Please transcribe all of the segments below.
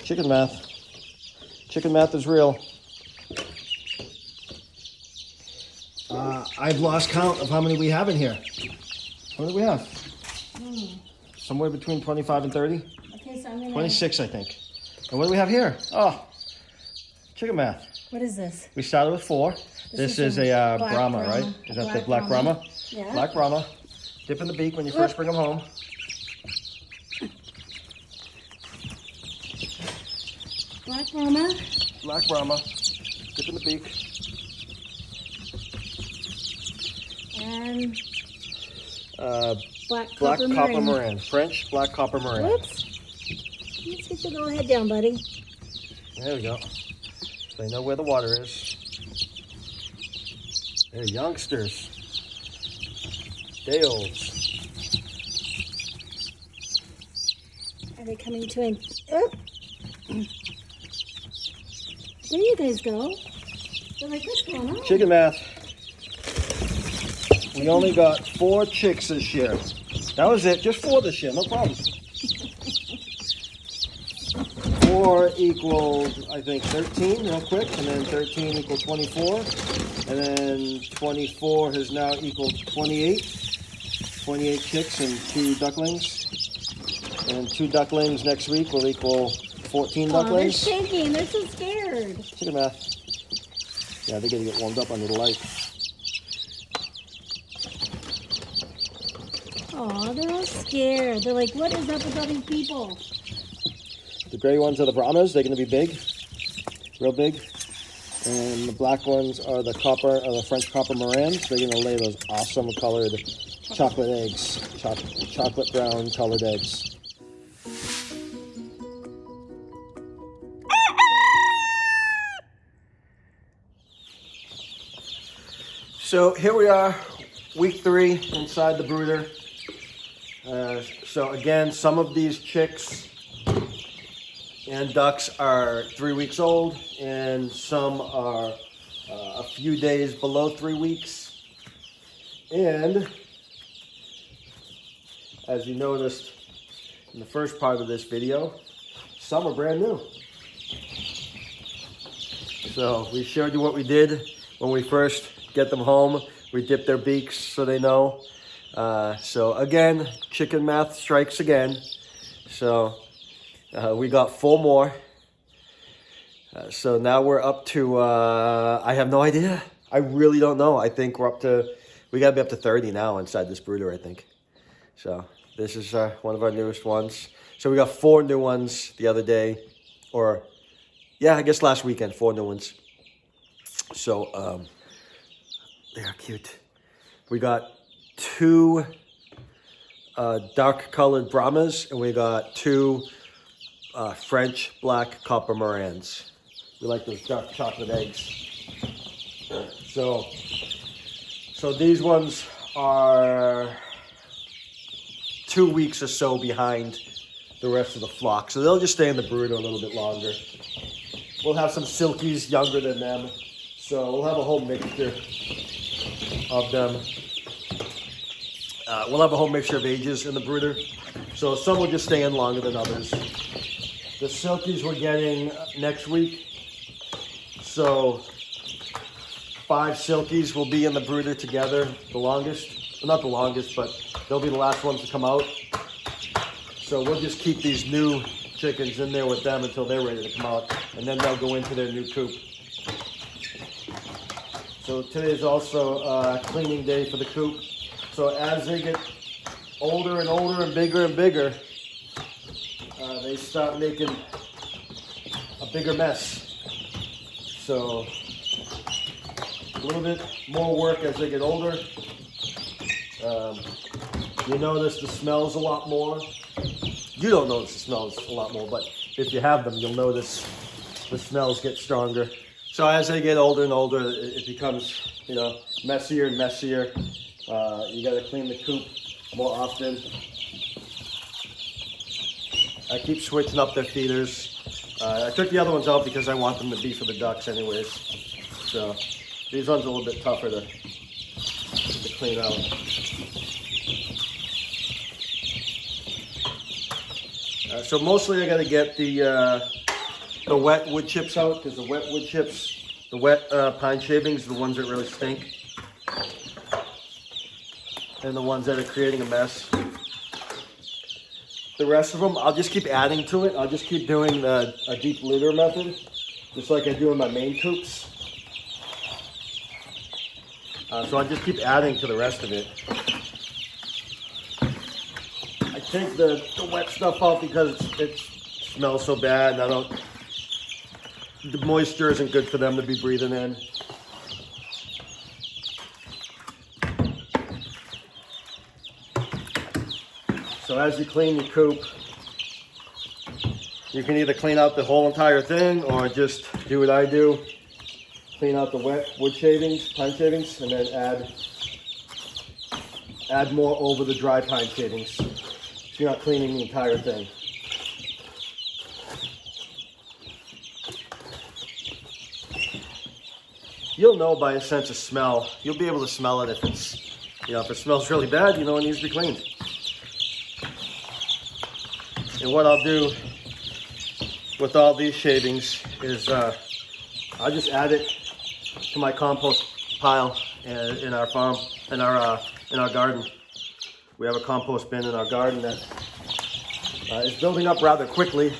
Chicken math. Chicken math is real. I've lost count of how many we have in here. How many do we have? Somewhere between 25 and 30. Okay, so I'm gonna... 26, I think. And what do we have here? Oh, chicken math. What is this? We started with 4. This is a Brahma, right? Is that the black Brahma? Yeah. Black Brahma. Dip in the beak when you first bring them home. Black Brahma. Black Brahma. Dip in the beak. And Black Copper Copper Marin. Marin. French Black Copper Marin. Whoops. Let's get the go ahead down, buddy. There we go. So they know where the water is. They're youngsters. Dales. Are they coming to an... Oh. There you guys go. They're like, what's going on? Chicken math. We only got 4 chicks this year. That was it. Just 4 this year. No problem. 4 equals, I think, 13 real quick. And then 13 equals 24. And then 24 has now equaled 28. 28 chicks and 2 ducklings. And 2 ducklings next week will equal 14 ducklings. They're shaking. They're so scared. Chicken math. Yeah, they gotta get warmed up under the light. Aw, they're all scared. They're like, what is up with all these people? The gray ones are the Brahmas. They're gonna be big, real big. And the black ones are the French Copper Marans. They're gonna lay those awesome colored chocolate eggs, chocolate brown colored eggs. So here we are, week 3 inside the brooder. So again, some of these chicks and ducks are 3 weeks old, and some are a few days below 3 weeks. And as you noticed in the first part of this video, some are brand new. So we showed you what we did when we first get them home. We dip their beaks so they know. So again, chicken math strikes again. So we got 4 more. So now we're up to, I have no idea. I really don't know. I think we gotta be up to 30 now inside this brooder, I think. So this is one of our newest ones. So we got 4 new ones the other day, or yeah, I guess last weekend, 4 new ones. So they are cute. We got 2 dark colored Brahmas, and we got 2 French Black Copper Marans. We like those dark chocolate eggs. So these ones are 2 weeks or so behind the rest of the flock. So they'll just stay in the brooder a little bit longer. We'll have some silkies younger than them. So we'll have a whole mixture of them. We'll have a whole mixture of ages in the brooder. So some will just stay in longer than others. The silkies we're getting next week. So 5 silkies will be in the brooder together, the longest. Well, not the longest, but they'll be the last ones to come out. So we'll just keep these new chickens in there with them until they're ready to come out. And then they'll go into their new coop. So today is also a cleaning day for the coop. So as they get older and older and bigger, they start making a bigger mess. So a little bit more work as they get older. You notice the smells a lot more. You don't notice the smells a lot more, but if you have them, you'll notice the smells get stronger. So as they get older and older, it becomes, messier and messier. You got to clean the coop more often. I keep switching up their feeders. I took the other ones out because I want them to be for the ducks anyways. So these ones are a little bit tougher to clean out. So mostly I got to get the the wet wood chips out, because the wet wood chips, the wet pine shavings are the ones that really stink. And the ones that are creating a mess. The rest of them, I'll just keep adding to it. I'll just keep doing a deep litter method, just like I do in my main coops. So I just keep adding to the rest of it. I take the wet stuff out because it smells so bad, and the moisture isn't good for them to be breathing in. So as you clean your coop, you can either clean out the whole entire thing or just do what I do. Clean out the wet wood shavings, pine shavings, and then add more over the dry pine shavings. So you're not cleaning the entire thing. You'll know by a sense of smell. You'll be able to smell it if if it smells really bad, you know it needs to be cleaned. And what I'll do with all these shavings is I'll just add it to my compost pile in our farm, in our garden. We have a compost bin in our garden that is building up rather quickly.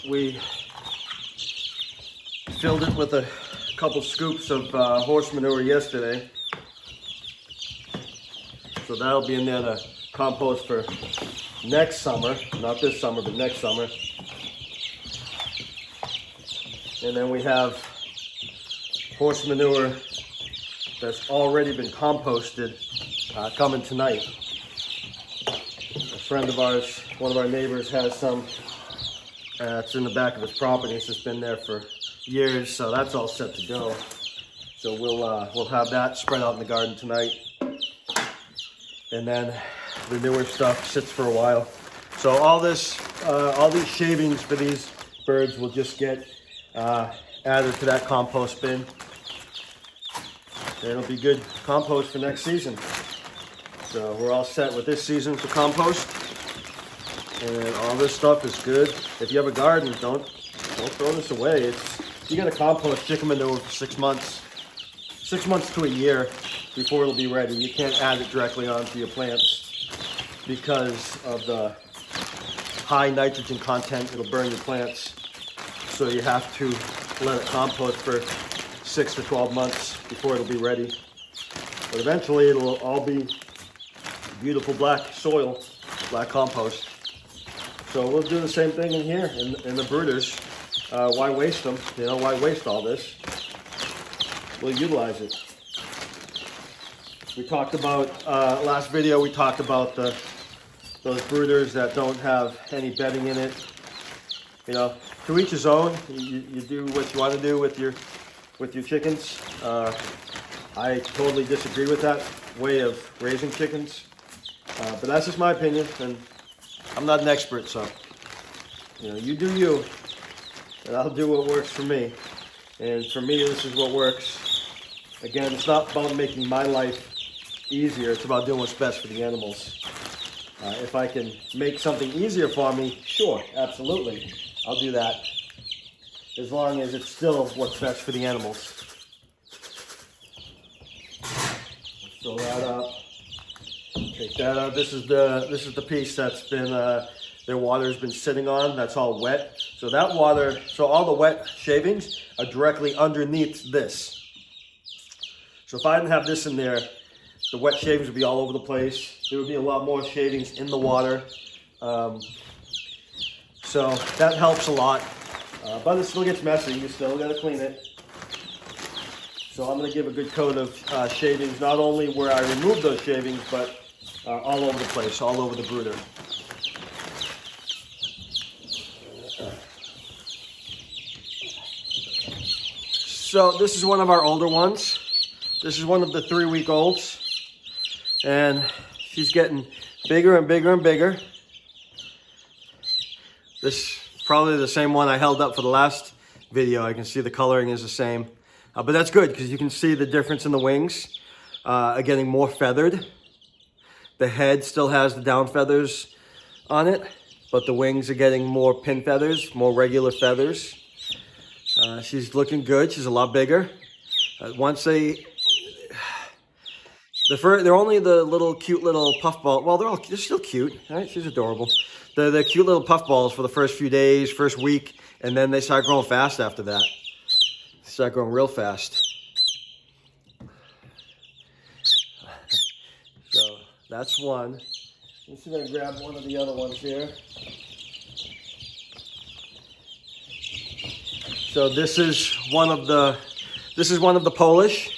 We filled it with a couple scoops of horse manure yesterday. So that'll be in there to compost for next summer, not this summer, but next summer. And then we have horse manure that's already been composted coming tonight. A friend of ours, one of our neighbors, has some. It's in the back of his property. It's just been there for years, so that's all set to go. So we'll have that spread out in the garden tonight. And then the newer stuff sits for a while. So all these shavings for these birds will just get added to that compost bin. And it'll be good compost for next season. So we're all set with this season for compost. And all this stuff is good. If you have a garden, don't throw this away. You gotta compost chicken manure for 6 months. 6 months to a year before it'll be ready. You can't add it directly onto your plants because of the high nitrogen content. It'll burn your plants. So you have to let it compost for 6 to 12 months before it'll be ready. But eventually it'll all be beautiful black soil, black compost. So we'll do the same thing in here in the brooders. Why waste them? Why waste all this? We'll utilize it. We talked about, last video we talked about those brooders that don't have any bedding in it. To each his own. You do what you want to do with your chickens. I totally disagree with that way of raising chickens. But that's just my opinion, and I'm not an expert, so you do you, and I'll do what works for me. And for me, this is what works. Again, it's not about making my life easier, it's about doing what's best for the animals. If I can make something easier for me, sure, absolutely, I'll do that. As long as it's still what's best for the animals. Fill that up. Take that out. This is the piece that's been their water's been sitting on. That's all wet. So that water, so all the wet shavings are directly underneath this. So if I didn't have this in there, the wet shavings would be all over the place. There would be a lot more shavings in the water. So that helps a lot. But it still gets messy. You still got to clean it. So I'm going to give a good coat of shavings, not only where I remove those shavings, but all over the place, all over the brooder. So this is one of our older ones. This is one of the 3-week-olds. And she's getting bigger and bigger and bigger. This is probably the same one I held up for the last video. I can see the coloring is the same. But that's good because you can see the difference in the wings are getting more feathered. The head still has the down feathers on it. but the wings are getting more pin feathers, more regular feathers. She's looking good. She's a lot bigger. Once they're only the little cute little puffball. Well, they're still cute, right? She's adorable. They're cute little puffballs for the first few days, first week, and then they start growing fast after that. They start growing real fast. So that's one. Let's see if I can grab one of the other ones here. So this is one of the Polish.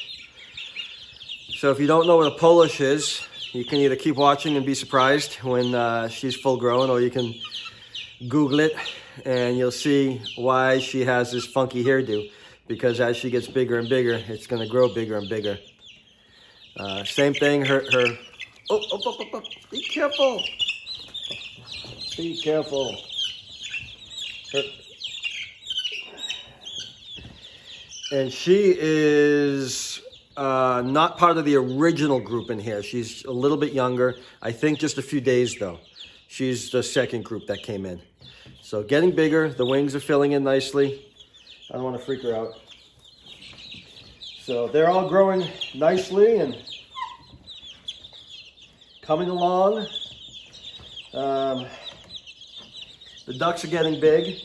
So if you don't know what a Polish is, you can either keep watching and be surprised when she's full grown, or you can Google it and you'll see why she has this funky hairdo. Because as she gets bigger and bigger, it's going to grow bigger and bigger. Same thing, her. Oh, be careful. Be careful. And she is not part of the original group in here. She's a little bit younger. I think just a few days though. She's the second group that came in. So getting bigger. The wings are filling in nicely. I don't want to freak her out. So they're all growing nicely and coming along. The ducks are getting big.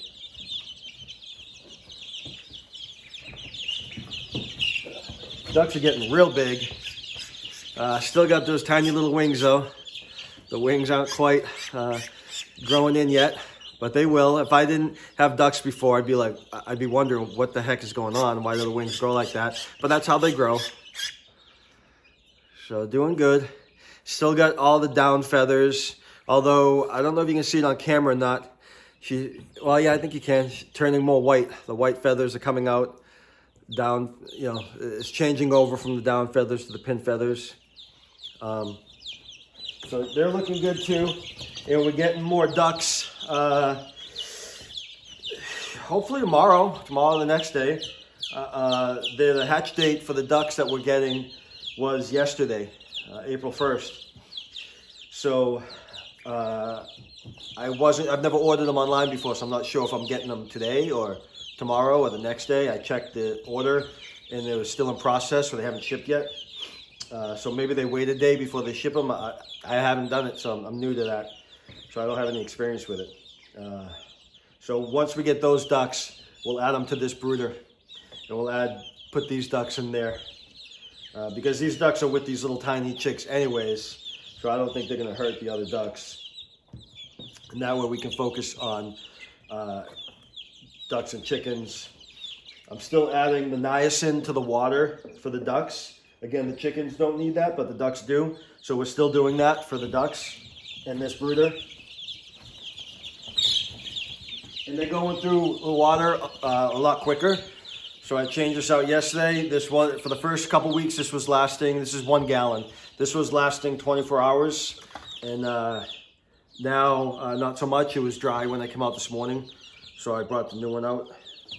Ducks are getting real big. Still got those tiny little wings though. The wings aren't quite growing in yet, but they will. If I didn't have ducks before, I'd be wondering what the heck is going on. Why do the wings grow like that? But that's how they grow. So doing good. Still got all the down feathers. Although I don't know if you can see it on camera or not. Well, yeah, I think you can. She's turning more white. The white feathers are coming out. Down, it's changing over from the down feathers to the pin feathers. So they're looking good too. And we're getting more ducks. Hopefully tomorrow the next day. The hatch date for the ducks that we're getting was yesterday, April 1st. So I've never ordered them online before, so I'm not sure if I'm getting them today or tomorrow or the next day. I checked the order and it was still in process, so they haven't shipped yet. So maybe they wait a day before they ship them. I haven't done it, so I'm new to that. So I don't have any experience with it. So once we get those ducks, we'll add them to this brooder. And we'll put these ducks in there. Because these ducks are with these little tiny chicks anyways. So I don't think they're gonna hurt the other ducks. And that way we can focus on ducks and chickens. I'm still adding the niacin to the water for the ducks. Again, the chickens don't need that, but the ducks do. So we're still doing that for the ducks in this brooder. And they're going through the water a lot quicker. So I changed this out yesterday. This one, for the first couple weeks, this is 1 gallon. This was lasting 24 hours. And now, not so much. It was dry when I came out this morning. So I brought the new one out,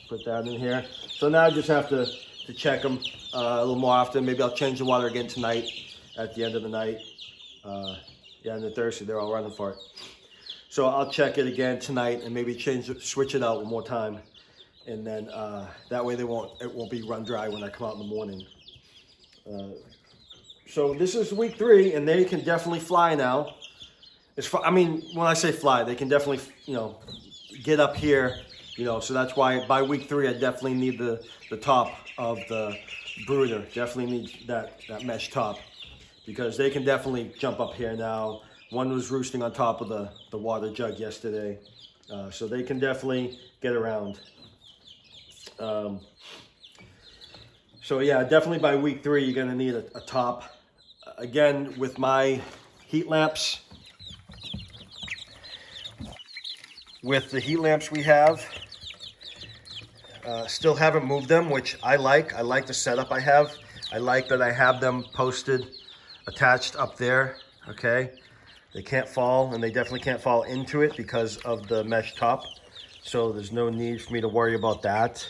put that in here. So now I just have to check them a little more often. Maybe I'll change the water again tonight at the end of the night. And then Thursday, they're all running for it. So I'll check it again tonight and maybe switch it out one more time. And then that way it won't be run dry when I come out in the morning. So this is week 3 and they can definitely fly now. When I say fly, they can definitely, get up here, so that's why by week 3, I definitely need the top of the brooder. Definitely need that mesh top because they can definitely jump up here now. One was roosting on top of the water jug yesterday. So they can definitely get around. So yeah, definitely by week 3, you're gonna need a top. Again, with my heat lamps, with the heat lamps we have, still haven't moved them, which I like. I like the setup I have. I like that I have them posted, attached up there, okay? They can't fall, and they definitely can't fall into it because of the mesh top. So there's no need for me to worry about that.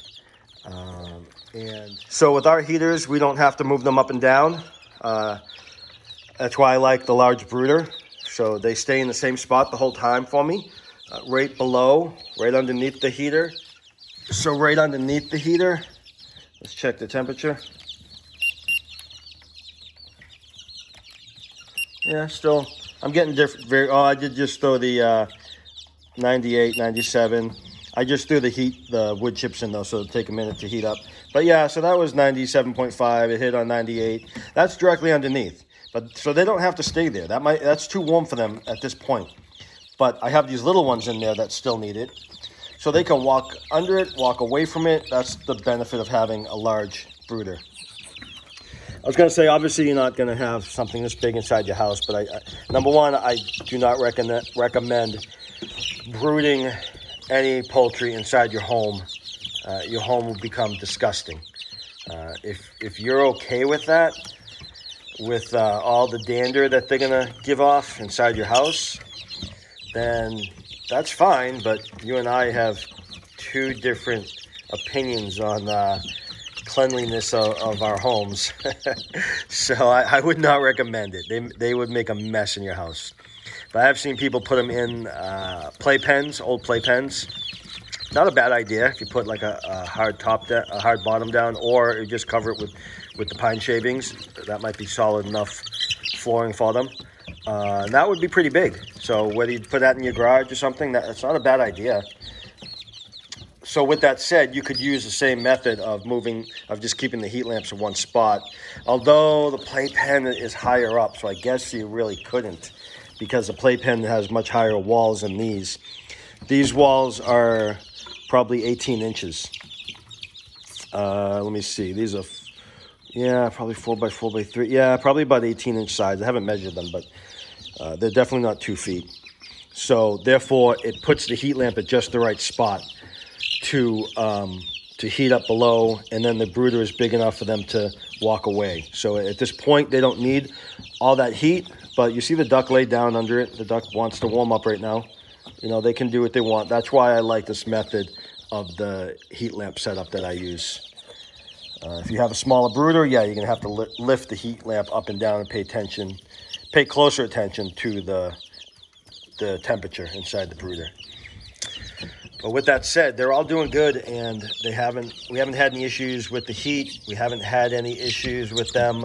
And so with our heaters, we don't have to move them up and down. That's why I like the large brooder. So they stay in the same spot the whole time for me. right below, right underneath the heater. So right underneath the heater, let's check the temperature. Yeah, still, I'm getting different. I did just throw the 98, 97. I just threw the wood chips in though, so it'll take a minute to heat up. But yeah, so that was 97.5. It hit on 98. That's directly underneath. But so they don't have to stay there. That's too warm for them at this point. But I have these little ones in there that still need it. So they can walk under it, walk away from it. That's the benefit of having a large brooder. I was going to say, obviously, you're not going to have something this big inside your house. But number one, I do not recommend brooding any poultry inside your home. Your home will become disgusting. If you're okay with that, with all the dander that they're going to give off inside your house, then that's fine. But you and I have two different opinions on cleanliness of our homes. So I would not recommend it. They would make a mess in your house. But I have seen people put them in playpens, old playpens. Not a bad idea if you put like a hard bottom down, or you just cover it with the pine shavings. That might be solid enough flooring for them. That would be pretty big. So whether you put that in your garage or something, that's not a bad idea. So with that said, you could use the same method of just keeping the heat lamps in one spot. Although the playpen is higher up, so I guess you really couldn't, because the playpen has much higher walls than these. These walls are probably 18 inches. Let me see. These are, probably 4x4x3. Yeah, probably about 18-inch size. I haven't measured them, but they're definitely not 2 feet. So therefore, it puts the heat lamp at just the right spot to heat up below, and then the brooder is big enough for them to walk away. So at this point, they don't need all that heat, but you see the duck laid down under it. The duck wants to warm up right now. They can do what they want. That's why I like this method of the heat lamp setup that I use. If you have a smaller brooder, you're going to have to lift the heat lamp up and down and pay closer attention to the temperature inside the brooder. But with that said, they're all doing good, and we haven't had any issues with the heat. We haven't had any issues with them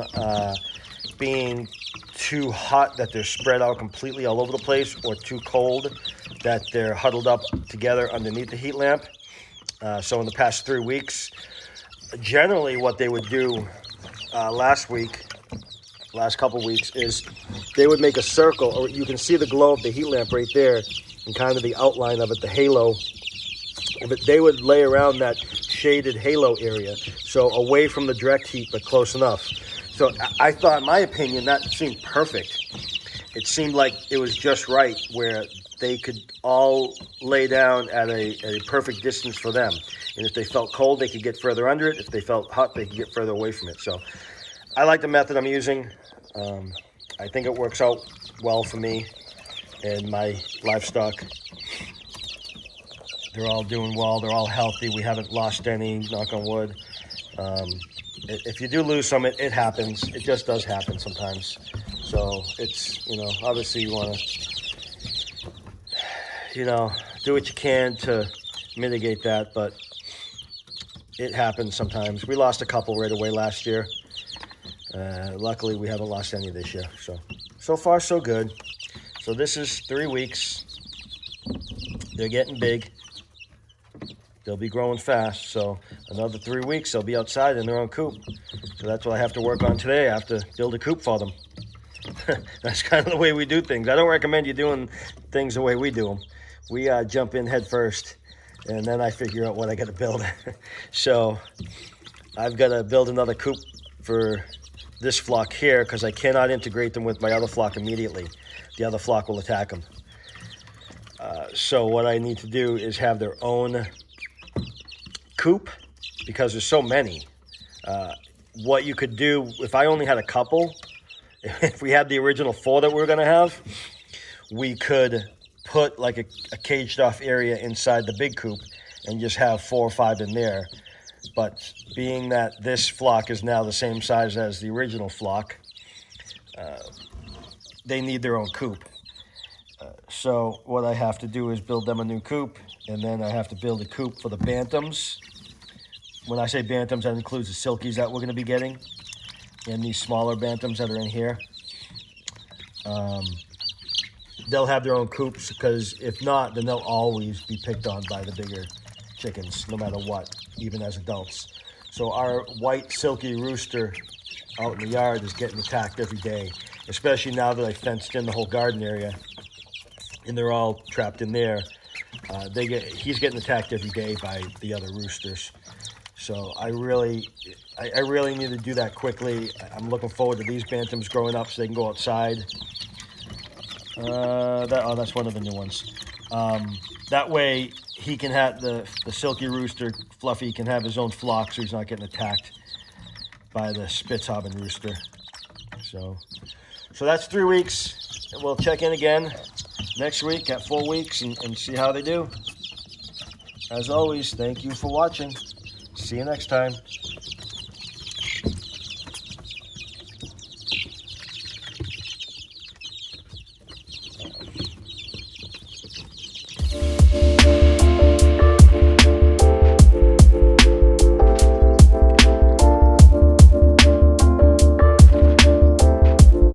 being too hot that they're spread out completely all over the place, or too cold that they're huddled up together underneath the heat lamp. So in the past 3 weeks, generally what they would do last couple weeks, is they would make a circle, or you can see the glow of the heat lamp right there, and kind of the outline of it, the halo. But they would lay around that shaded halo area, so away from the direct heat, but close enough. So I thought, in my opinion, that seemed perfect. It seemed like it was just right, where they could all lay down at a perfect distance for them. And if they felt cold, they could get further under it. If they felt hot, they could get further away from it. So I like the method I'm using. I think it works out well for me and my livestock. They're all doing well. They're all healthy. We haven't lost any, knock on wood. If you do lose some, it happens. It just does happen sometimes. So it's, obviously you want to, do what you can to mitigate that, but it happens sometimes. We lost a couple right away last year. Luckily, we haven't lost any this year. So far, so good. So this is 3 weeks. They're getting big. They'll be growing fast. So another 3 weeks, they'll be outside in their own coop. So that's what I have to work on today. I have to build a coop for them. That's kind of the way we do things. I don't recommend you doing things the way we do them. We jump in head first, and then I figure out what I got to build. So I've got to build another coop for this flock here, because I cannot integrate them with my other flock immediately. The other flock will attack them. So what I need to do is have their own coop, because there's so many. What you could do, if I only had a couple, if we had the original 4 that we were going to have, we could put like a caged off area inside the big coop and just have 4 or 5 in there. But being that this flock is now the same size as the original flock, they need their own coop. So what I have to do is build them a new coop, and then I have to build a coop for the bantams. When I say bantams, that includes the silkies that we're going to be getting, and these smaller bantams that are in here. They'll have their own coops, because if not, then they'll always be picked on by the bigger chickens, no matter what, even as adults. So our white silky rooster out in the yard is getting attacked every day, especially now that I fenced in the whole garden area and they're all trapped in there. He's getting attacked every day by the other roosters. So I really need to do that quickly. I'm looking forward to these bantams growing up so they can go outside. That's one of the new ones. That way he can have the silky rooster, Fluffy, can have his own flock, so he's not getting attacked by the Spitzhauben rooster. So that's 3 weeks. We'll check in again next week at 4 weeks and see how they do. As always, thank you for watching. See you next time.